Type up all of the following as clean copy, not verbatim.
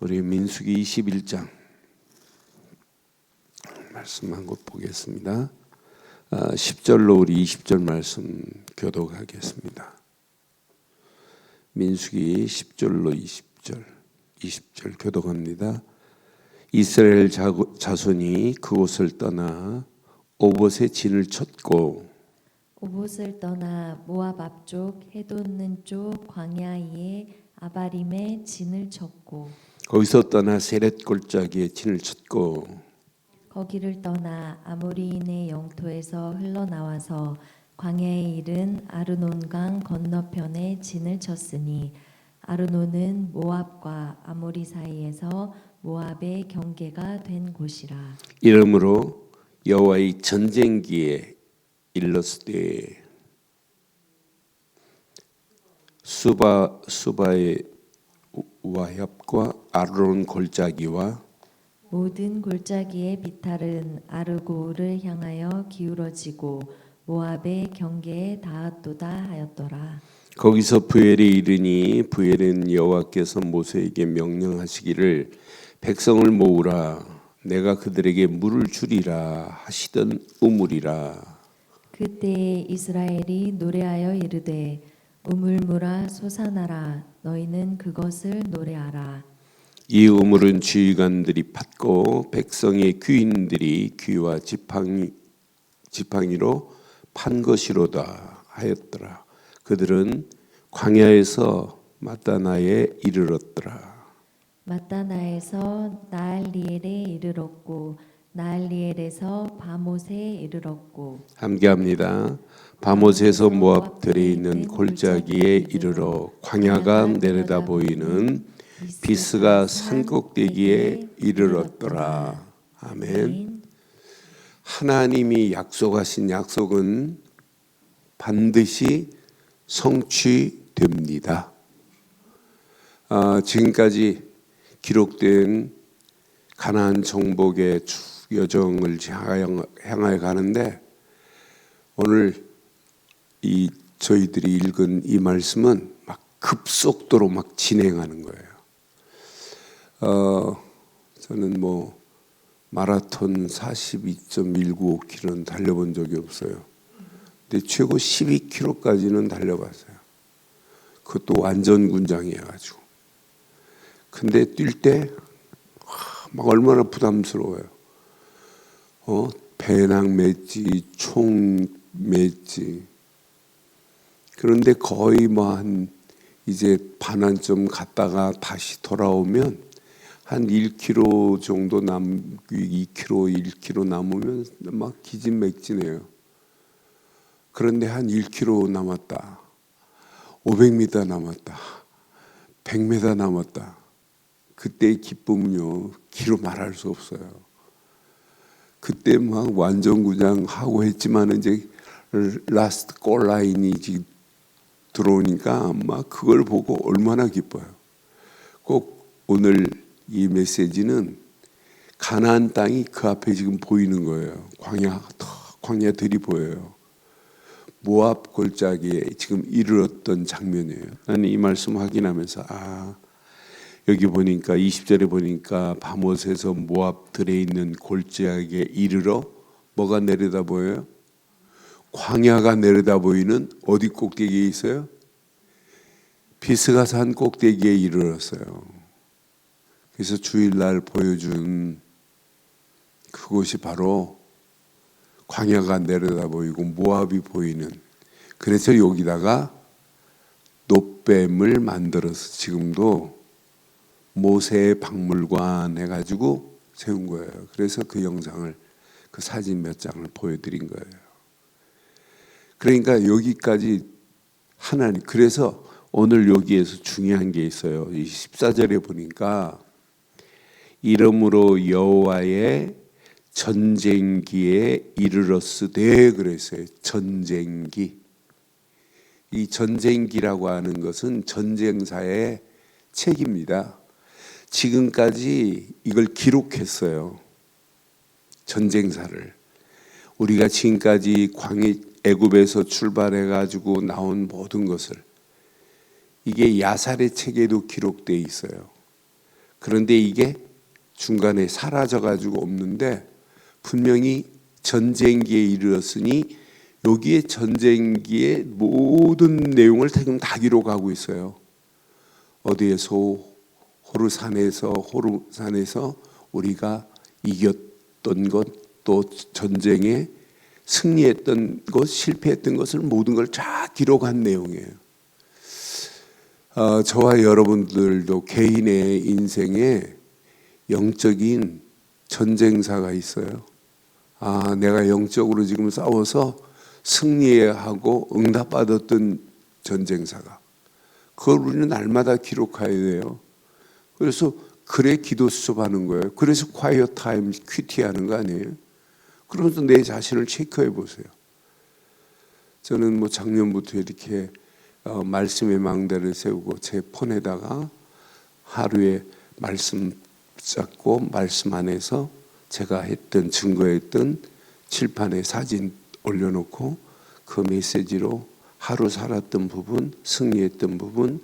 우리 민수기 21장 말씀 한 곳 보겠습니다. 10절로 우리 20절 말씀 교독하겠습니다. 민수기 10절로 20절 교독합니다. 이스라엘 자손이 그곳을 떠나 오봇에 진을 쳤고 오봇을 떠나 모압 앞쪽 해돋는 쪽 광야에 아바림에 진을 쳤고 거기서 떠나 세렛 골짜기에 진을 쳤고 거기를 떠나 아모리인의 영토에서 흘러나와서 광야에 이른 아르논강 건너편에 진을 쳤으니 아르논은 모압과 아모리 사이에서 모압의 경계가 된 곳이라. 이러므로 여호와의 전쟁기에 일렀으되 수바의 와협과 아르논 골짜기와 모든 골짜기의 비탈은 아르고를 향하여 기울어지고 모압의 경계에 닿았도다 하였더라. 거기서 부엘에 이르니 부엘은 여호와께서 모세에게 명령하시기를 백성을 모으라 내가 그들에게 물을 주리라 하시던 우물이라. 그때에 이스라엘이 노래하여 이르되 우물물아 솟아나라 너희는 그것을 노래하라. 이 우물은 지휘관들이 팠고 백성의 귀인들이 귀와 지팡이로 판 것이로다 하였더라. 그들은 광야에서 마따나에 이르렀더라. 마따나에서 나알리엘에 이르렀고 나알리엘에서 바못에 이르렀고 함께합니다. 바못에서 모압 들에 있는 골짜기에 이르러 광야가 내려다 보이는 비스가 산 꼭대기에 이르렀더라. 아멘. 하나님이 약속하신 약속은 반드시 성취됩니다. 지금까지 기록된 가나안 정복의 여정을 향하여 가는데 오늘 저희들이 읽은 이 말씀은 막 급속도로 막 진행하는 거예요. 저는 마라톤 42.195km는 달려본 적이 없어요. 근데 최고 12km까지는 달려봤어요. 그것도 완전 군장이어가지고. 근데 뛸 때 막 얼마나 부담스러워요. 배낭 맸지, 총 맸지. 그런데 거의 이제 반환점 갔다가 다시 돌아오면 한 1km 정도 2km, 1km 남으면 막 기진맥진해요. 그런데 한 1km 남았다. 500m 남았다. 100m 남았다. 그때의 기쁨은요, 기로 말할 수 없어요. 그때 막 완전구장 하고 했지만 이제 라스트 골 라인이 지금 들어오니까 막 그걸 보고 얼마나 기뻐요. 꼭 오늘 이 메시지는 가나안 땅이 그 앞에 지금 보이는 거예요. 광야들이 보여요. 모압 골짜기에 지금 이르렀던 장면이에요. 나는 이 말씀 확인하면서 여기 보니까 20절에 보니까 바못에서 모압 들에 있는 골짜기에 이르러 뭐가 내려다 보여요? 광야가 내려다 보이는 어디 꼭대기에 있어요? 비스가 산 꼭대기에 이르렀어요. 그래서 주일날 보여준 그곳이 바로 광야가 내려다 보이고 모압이 보이는, 그래서 여기다가 놋뱀을 만들어서 지금도 모세의 박물관 해가지고 세운 거예요. 그래서 그 영상을, 그 사진 몇 장을 보여드린 거예요. 그러니까 여기까지 하나님, 그래서 오늘 여기에서 중요한 게 있어요. 이 14절에 보니까 이러므로 여호와의 전쟁기에 이르렀으되 그랬어요. 전쟁기. 이 전쟁기라고 하는 것은 전쟁사의 책입니다. 지금까지 이걸 기록했어요. 전쟁사를. 우리가 지금까지 애굽에서 출발해 가지고 나온 모든 것을, 이게 야살의 책에도 기록되어 있어요. 그런데 이게 중간에 사라져가지고 없는데 분명히 전쟁기에 이르렀으니 여기에 전쟁기의 모든 내용을 지금 다 기록하고 있어요. 어디에서 호르산에서 우리가 이겼던 것, 또 전쟁에 승리했던 것, 실패했던 것을 모든 걸 다 기록한 내용이에요. 저와 여러분들도 개인의 인생에 영적인 전쟁사가 있어요. 내가 영적으로 지금 싸워서 승리하고 응답받았던 전쟁사가. 그걸 우리는 날마다 기록해야 돼요. 그래서 그래 기도 수업하는 거예요. 그래서 콰이어 타임 큐티 하는 거 아니에요? 그러면서 내 자신을 체크해 보세요. 저는 뭐 작년부터 이렇게 말씀의 망대를 세우고 제 폰에다가 하루에 말씀 잡고 말씀 안에서 제가 했던 증거했던 칠판에 사진 올려놓고 그 메시지로 하루 살았던 부분, 승리했던 부분,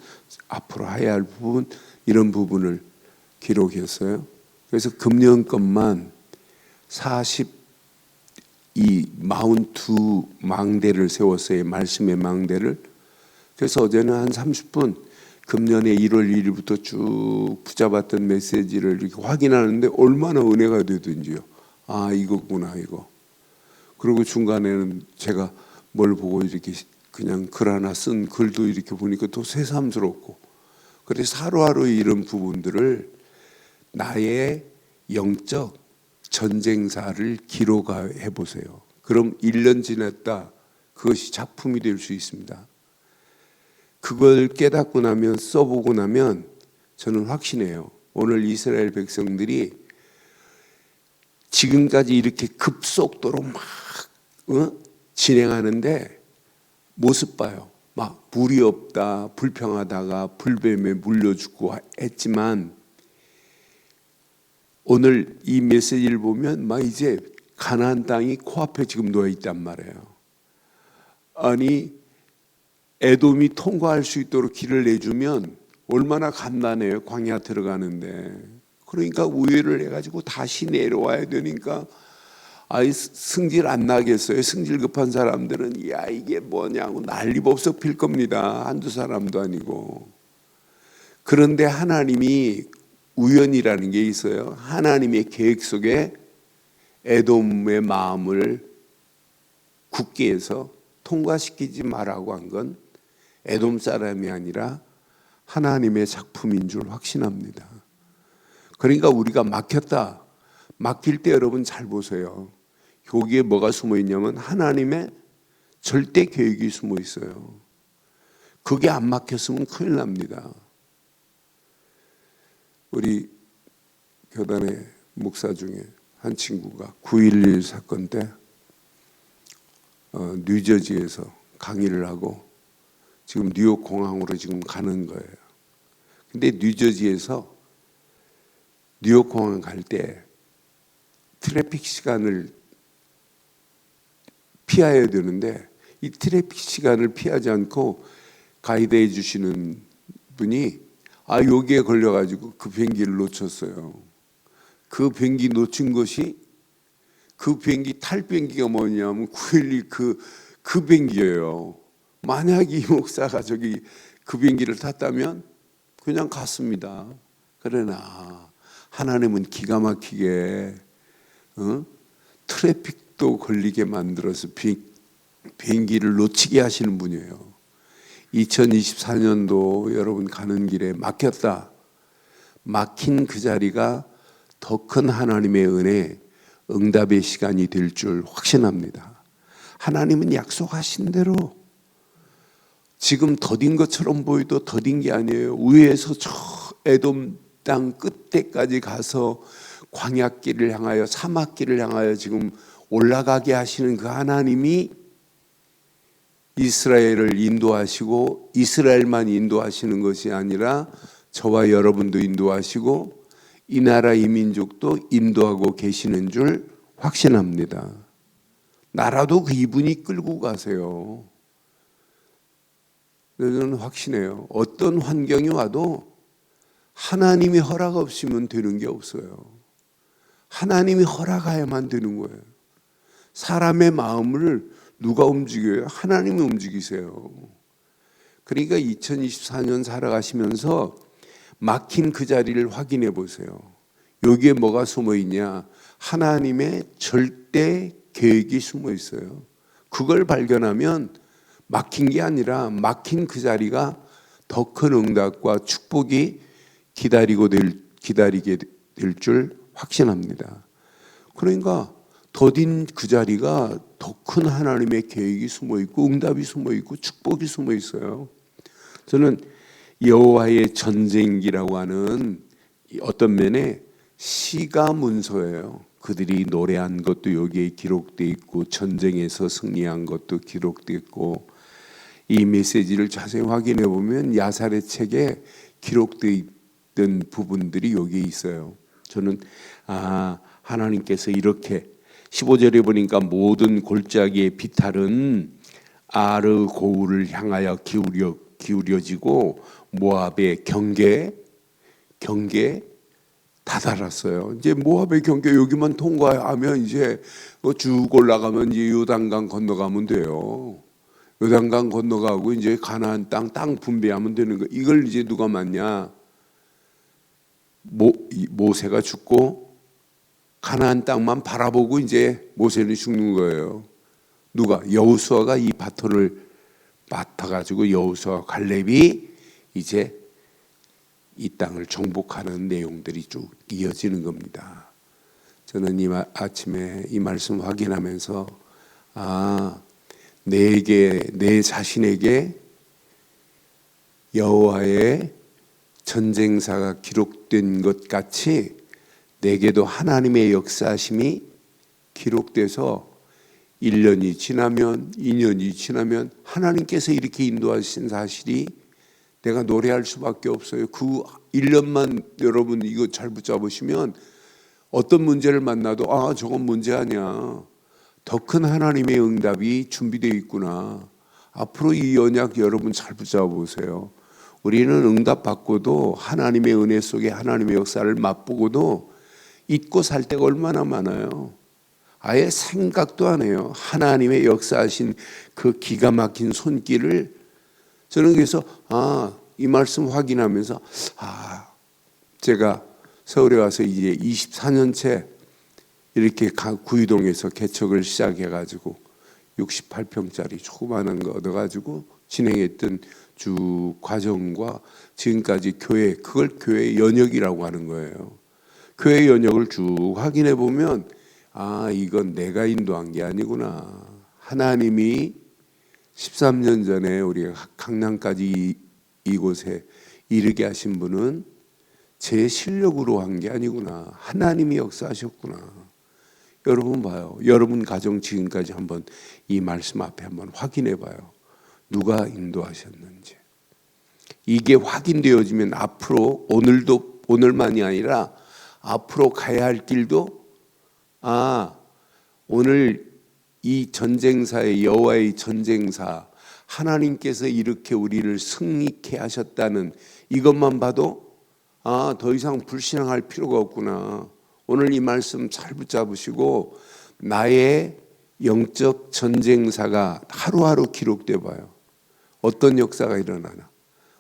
앞으로 해야 할 부분, 이런 부분을 기록했어요. 그래서 금년 것만 42 망대를 세웠어요. 말씀의 망대를. 그래서 어제는 한 30분 금년에 1월 1일부터 쭉 붙잡았던 메시지를 이렇게 확인하는데 얼마나 은혜가 되든지요. 이거구나 이거. 그리고 중간에는 제가 뭘 보고 이렇게 그냥 글 하나 쓴 글도 이렇게 보니까 또 새삼스럽고, 그래서 하루하루 이런 부분들을 나의 영적 전쟁사를 기록해 보세요. 그럼 1년 지났다, 그것이 작품이 될 수 있습니다. 그걸 깨닫고 나면, 써보고 나면 저는 확신해요. 오늘 이스라엘 백성들이 지금까지 이렇게 급속도로 막 진행하는데 모습 봐요. 막 물이 없다, 불평하다가 불뱀에 물려 죽고 했지만 오늘 이 메시지를 보면 막 이제 가나안 땅이 코앞에 지금 놓여 있단 말이에요. 아니 에돔이 통과할 수 있도록 길을 내주면 얼마나 간단해요. 광야 들어가는데. 그러니까 우회를 해가지고 다시 내려와야 되니까 승질 안 나겠어요. 승질 급한 사람들은 야 이게 뭐냐고 난리법석 필 겁니다. 한두 사람도 아니고. 그런데 하나님이 우연이라는 게 있어요. 하나님의 계획 속에 에돔의 마음을 굳게 해서 통과시키지 말라고 한 건 에돔 사람이 아니라 하나님의 작품인 줄 확신합니다. 그러니까 우리가 막혔다. 막힐 때 여러분 잘 보세요. 여기에 뭐가 숨어 있냐면 하나님의 절대 계획이 숨어 있어요. 그게 안 막혔으면 큰일 납니다. 우리 교단의 목사 중에 한 친구가 9.11 사건 때 뉴저지에서 강의를 하고 지금 뉴욕 공항으로 지금 가는 거예요. 근데 뉴저지에서 뉴욕 공항 갈 때 트래픽 시간을 피해야 되는데 이 트래픽 시간을 피하지 않고 가이드해 주시는 분이 여기에 걸려가지고 그 비행기를 놓쳤어요. 그 비행기 놓친 것이 그 비행기 탈 비행기가 뭐냐면 9.12 그 비행기예요. 만약 이 목사가 그 비행기를 탔다면 그냥 갔습니다. 그러나 하나님은 기가 막히게 트래픽도 걸리게 만들어서 비행기를 놓치게 하시는 분이에요. 2024년도 여러분 가는 길에 막혔다. 막힌 그 자리가 더 큰 하나님의 은혜, 응답의 시간이 될 줄 확신합니다. 하나님은 약속하신 대로 지금 더딘 것처럼 보여도 더딘 게 아니에요. 위에서 저 에돔 땅 끝에까지 가서 광야길을 향하여 사막길을 향하여 지금 올라가게 하시는 그 하나님이 이스라엘을 인도하시고 이스라엘만 인도하시는 것이 아니라 저와 여러분도 인도하시고 이 나라 이 민족도 인도하고 계시는 줄 확신합니다. 나라도 그 이분이 끌고 가세요. 저는 확신해요. 어떤 환경이 와도 하나님이 허락 없이면 되는 게 없어요. 하나님이 허락해야만 되는 거예요. 사람의 마음을 누가 움직여요? 하나님이 움직이세요. 그러니까 2024년 살아가시면서 막힌 그 자리를 확인해 보세요. 여기에 뭐가 숨어 있냐? 하나님의 절대 계획이 숨어 있어요. 그걸 발견하면 막힌 게 아니라 막힌 그 자리가 더 큰 응답과 축복이 기다리게 될 줄 확신합니다. 그러니까 더딘 그 자리가 더 큰 하나님의 계획이 숨어 있고 응답이 숨어 있고 축복이 숨어 있어요. 저는 여호와의 전쟁기라고 하는 어떤 면에 시가 문서예요. 그들이 노래한 것도 여기에 기록되어 있고 전쟁에서 승리한 것도 기록되어 있고 이 메시지를 자세히 확인해 보면 야살의 책에 기록되어 있던 부분들이 여기에 있어요. 저는 하나님께서 이렇게 15절에 보니까 모든 골짜기의 비탈은 아르 고울을 향하여 기울여지고 모압의 경계에 다다랐어요. 이제 모압의 경계 여기만 통과하면 이제 쭉 올라가면 이제 요단강 건너가면 돼요. 요단강 건너가고 이제 가나안 땅 분배하면 되는 거. 이걸 이제 누가 맞냐? 모세가 죽고 가나안 땅만 바라보고 이제 모세는 죽는 거예요. 누가? 여호수아가 이 바톤을 맡아가지고 여호수아 갈렙이 이제 이 땅을 정복하는 내용들이 쭉 이어지는 겁니다. 저는 이 아침에 이 말씀 확인하면서 내 자신에게 여호와의 전쟁사가 기록된 것 같이 내게도 하나님의 역사심이 기록돼서 1년이 지나면 2년이 지나면 하나님께서 이렇게 인도하신 사실이 내가 노래할 수밖에 없어요. 그 1년만 여러분 이거 잘 붙잡으시면 어떤 문제를 만나도 저건 문제 아니야. 더 큰 하나님의 응답이 준비되어 있구나. 앞으로 이 언약 여러분 잘 붙잡아 보세요. 우리는 응답 받고도 하나님의 은혜 속에 하나님의 역사를 맛보고도 잊고 살 때가 얼마나 많아요. 아예 생각도 안 해요. 하나님의 역사하신 그 기가 막힌 손길을 저는 그래서 이 말씀 확인하면서 제가 서울에 와서 이제 24년째 이렇게 구이동에서 개척을 시작해가지고 68평짜리 조그마한 거 얻어가지고 진행했던 쭉 과정과 지금까지 교회, 그걸 교회 연역이라고 하는 거예요. 교회 연역을 쭉 확인해 보면 이건 내가 인도한 게 아니구나. 하나님이 13년 전에 우리가 강남까지 이곳에 이르게 하신 분은 제 실력으로 한 게 아니구나. 하나님이 역사하셨구나. 여러분 봐요. 여러분 가정 지금까지 한번 이 말씀 앞에 한번 확인해 봐요. 누가 인도하셨는지. 이게 확인되어지면 앞으로 오늘만이 아니라 앞으로 가야 할 길도 오늘 이 전쟁사의 여호와의 전쟁사 하나님께서 이렇게 우리를 승리케 하셨다는 이것만 봐도 더 이상 불신앙할 필요가 없구나. 오늘 이 말씀 잘 붙잡으시고 나의 영적 전쟁사가 하루하루 기록돼 봐요. 어떤 역사가 일어나나.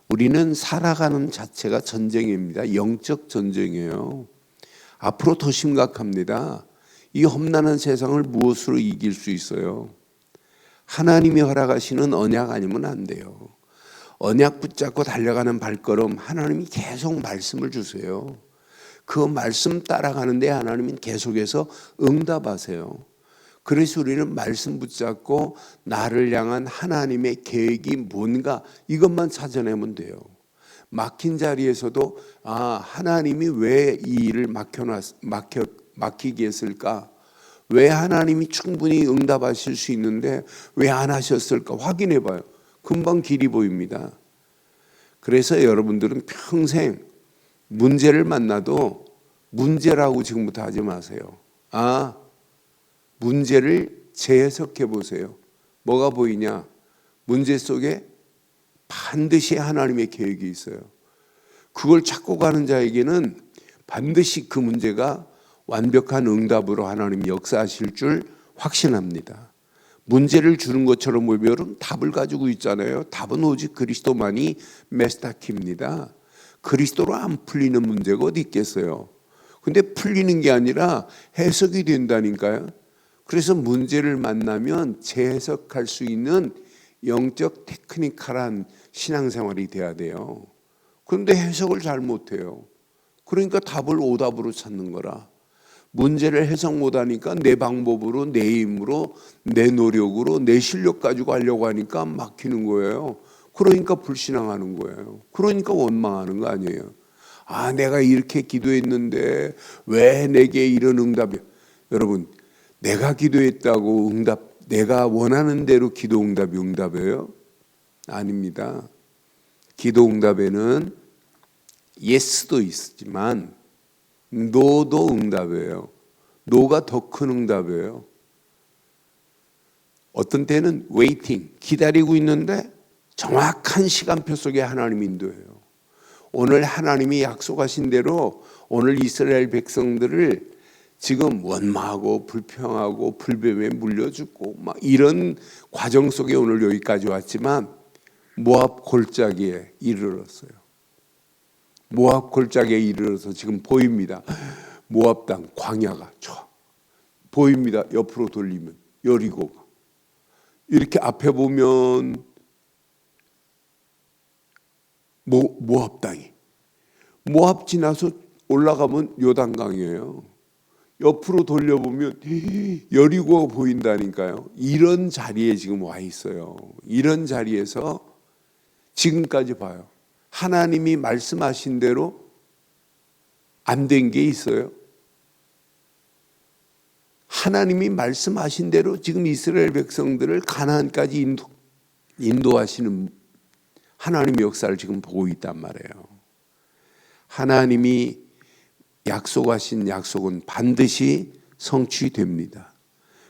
우리는 살아가는 자체가 전쟁입니다. 영적 전쟁이에요. 앞으로 더 심각합니다. 이 험난한 세상을 무엇으로 이길 수 있어요? 하나님이 허락하시는 언약 아니면 안 돼요. 언약 붙잡고 달려가는 발걸음 하나님이 계속 말씀을 주세요. 그 말씀 따라가는데 하나님은 계속해서 응답하세요. 그래서 우리는 말씀 붙잡고 나를 향한 하나님의 계획이 뭔가 이것만 찾아내면 돼요. 막힌 자리에서도 하나님이 왜 이 일을 막히게 했을까? 왜 하나님이 충분히 응답하실 수 있는데 왜 안 하셨을까? 확인해 봐요. 금방 길이 보입니다. 그래서 여러분들은 평생 문제를 만나도 문제라고 지금부터 하지 마세요. 문제를 재해석해 보세요. 뭐가 보이냐? 문제 속에 반드시 하나님의 계획이 있어요. 그걸 찾고 가는 자에게는 반드시 그 문제가 완벽한 응답으로 하나님이 역사하실 줄 확신합니다. 문제를 주는 것처럼 보면 답을 가지고 있잖아요. 답은 오직 그리스도만이 메스타키입니다. 그리스도로 안 풀리는 문제가 어디 있겠어요. 근데 풀리는 게 아니라 해석이 된다니까요. 그래서 문제를 만나면 재해석할 수 있는 영적 테크니컬한 신앙생활이 돼야 돼요. 그런데 해석을 잘 못해요. 그러니까 답을 오답으로 찾는 거라. 문제를 해석 못하니까 내 방법으로, 내 힘으로, 내 노력으로, 내 실력 가지고 하려고 하니까 막히는 거예요. 그러니까 불신앙하는 거예요. 그러니까 원망하는 거 아니에요. 아, 내가 이렇게 기도했는데 왜 내게 이런 응답이? 여러분, 내가 기도했다고 내가 원하는 대로 기도 응답이 응답이에요? 아닙니다. 기도 응답에는 예스도 있지만 노도 응답이에요. 노가 더 큰 응답이에요. 어떤 때는 웨이팅, 기다리고 있는데 정확한 시간표 속에 하나님이 인도해요. 오늘 하나님이 약속하신 대로 오늘 이스라엘 백성들을 지금 원망하고 불평하고 불뱀에 물려 죽고 막 이런 과정 속에 오늘 여기까지 왔지만 모압 골짜기에 이르렀어요. 모압 골짜기에 이르러서 지금 보입니다. 모압 땅 광야가 보입니다. 옆으로 돌리면 여리고가 이렇게 앞에 보면 모압 땅이 모압 지나서 올라가면 요단강이에요. 옆으로 돌려보면 여리고가 보인다니까요. 이런 자리에 지금 와 있어요. 이런 자리에서 지금까지 봐요. 하나님이 말씀하신 대로 안 된 게 있어요. 하나님이 말씀하신 대로 지금 이스라엘 백성들을 가나안까지 인도하시는 하나님의 역사를 지금 보고 있단 말이에요. 하나님이 약속하신 약속은 반드시 성취됩니다.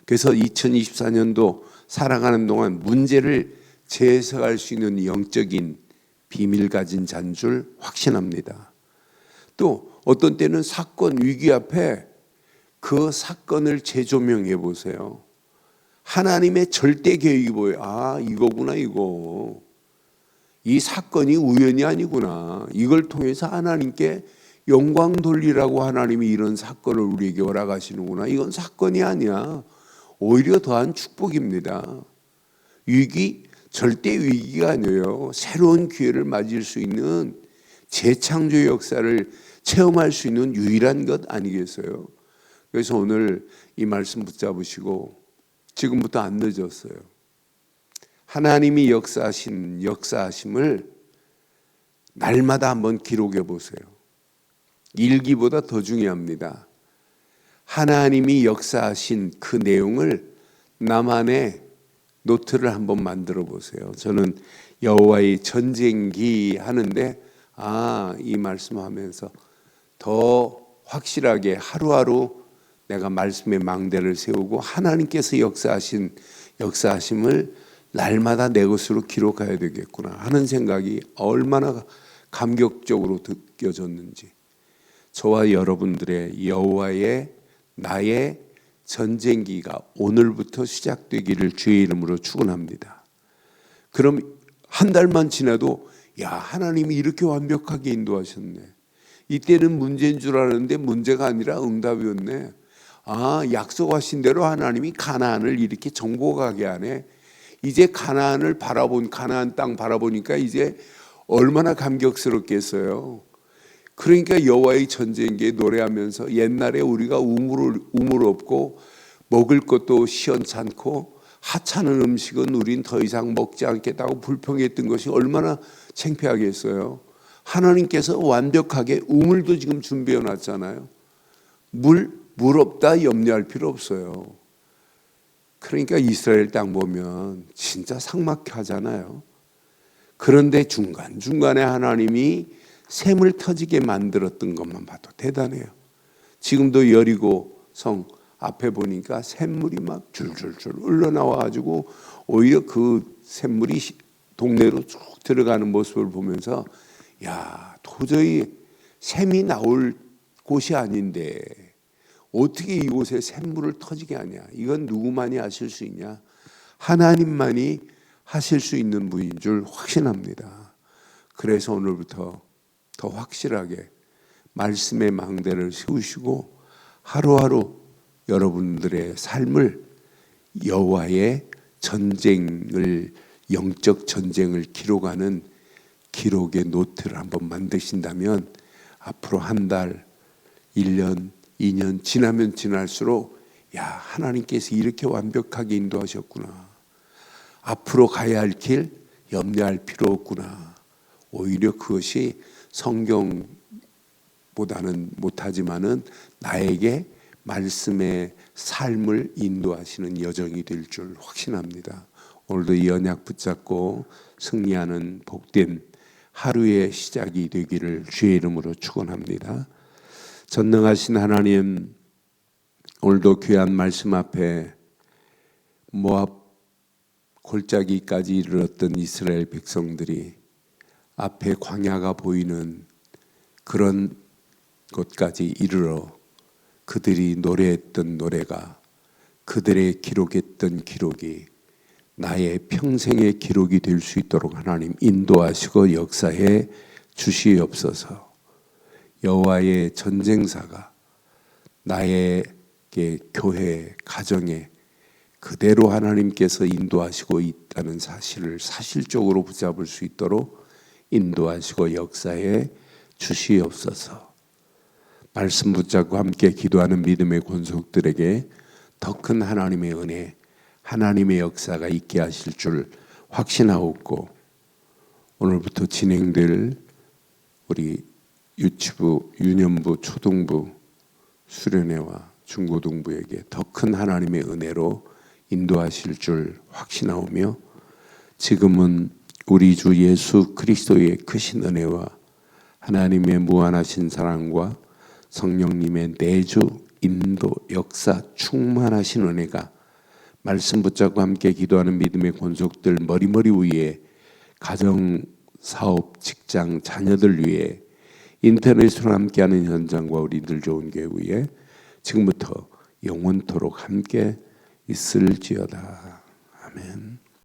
그래서 2024년도 살아가는 동안 문제를 재해석할 수 있는 영적인 비밀 가진 자인 줄 확신합니다. 또 어떤 때는 사건, 위기 앞에 그 사건을 재조명해 보세요. 하나님의 절대 계획이 보여요. 아, 이거구나, 이거. 이 사건이 우연이 아니구나. 이걸 통해서 하나님께 영광 돌리라고 하나님이 이런 사건을 우리에게 허락하시는구나. 이건 사건이 아니야. 오히려 더한 축복입니다. 위기, 절대 위기가 아니에요. 새로운 기회를 맞을 수 있는 재창조의 역사를 체험할 수 있는 유일한 것 아니겠어요? 그래서 오늘 이 말씀 붙잡으시고 지금부터 안 늦었어요. 하나님이 역사하심을 날마다 한번 기록해 보세요. 일기보다 더 중요합니다. 하나님이 역사하신 그 내용을 나만의 노트를 한번 만들어 보세요. 저는 여호와의 전쟁기 하는데 이 말씀하면서 더 확실하게 하루하루 내가 말씀의 망대를 세우고 하나님께서 역사하심을 날마다 내 것으로 기록해야 되겠구나 하는 생각이 얼마나 감격적으로 느껴졌는지, 저와 여러분들의 여호와의 나의 전쟁기가 오늘부터 시작되기를 주의 이름으로 축원합니다. 그럼 한 달만 지나도 하나님이 이렇게 완벽하게 인도하셨네. 이때는 문제인 줄 알았는데 문제가 아니라 응답이었네. 약속하신 대로 하나님이 가나안을 이렇게 정복하게 하네. 이제 가나안 땅 바라보니까 이제 얼마나 감격스럽겠어요. 그러니까 여호와의 전쟁기에 노래하면서 옛날에 우리가 우물 없고 먹을 것도 시원찮고 하찮은 음식은 우린 더 이상 먹지 않겠다고 불평했던 것이 얼마나 창피하겠어요. 하나님께서 완벽하게 우물도 지금 준비해 놨잖아요. 물 없다 염려할 필요 없어요. 그러니까 이스라엘 땅 보면 진짜 삭막해 하잖아요. 그런데 중간중간에 하나님이 샘을 터지게 만들었던 것만 봐도 대단해요. 지금도 여리고 성 앞에 보니까 샘물이 막 줄줄줄 흘러나와가지고 오히려 그 샘물이 동네로 쭉 들어가는 모습을 보면서 야, 도저히 샘이 나올 곳이 아닌데 어떻게 이곳에 샘물을 터지게 하냐? 이건 누구만이 하실 수 있냐? 하나님만이 하실 수 있는 분인 줄 확신합니다. 그래서 오늘부터 더 확실하게 말씀의 망대를 세우시고 하루하루 여러분들의 삶을 여호와의 전쟁을, 영적 전쟁을 기록하는 기록의 노트를 한번 만드신다면 앞으로 한 달, 1년, 2년 지나면 지날수록 야, 하나님께서 이렇게 완벽하게 인도하셨구나. 앞으로 가야 할 길 염려할 필요 없구나. 오히려 그것이 성경보다는 못하지만은 나에게 말씀의 삶을 인도하시는 여정이 될 줄 확신합니다. 오늘도 이 언약 붙잡고 승리하는 복된 하루의 시작이 되기를 주의 이름으로 축원합니다. 전능하신 하나님, 오늘도 귀한 말씀 앞에 모압 골짜기까지 이르렀던 이스라엘 백성들이 앞에 광야가 보이는 그런 곳까지 이르러 그들이 노래했던 노래가, 그들의 기록했던 기록이 나의 평생의 기록이 될 수 있도록 하나님 인도하시고 역사해 주시옵소서. 여호와의 전쟁사가 나에게 교회, 가정에 그대로 하나님께서 인도하시고 있다는 사실을 사실적으로 붙잡을 수 있도록 인도하시고 역사해 주시옵소서. 말씀 붙잡고 함께 기도하는 믿음의 권속들에게 더 큰 하나님의 은혜, 하나님의 역사가 있게 하실 줄 확신하옵고, 오늘부터 진행될 우리 유치부, 유년부, 초등부, 수련회와 중고등부에게 더 큰 하나님의 은혜로 인도하실 줄 확신하오며, 지금은 우리 주 예수 그리스도의 크신 은혜와 하나님의 무한하신 사랑과 성령님의 내주, 인도, 역사, 충만하신 은혜가 말씀 붙잡고 함께 기도하는 믿음의 권속들 머리머리 위에, 가정, 사업, 직장, 자녀들 위해, 인터넷으로 함께하는 현장과 우리들 좋은 교회 위에 지금부터 영원토록 함께 있을지어다. 아멘.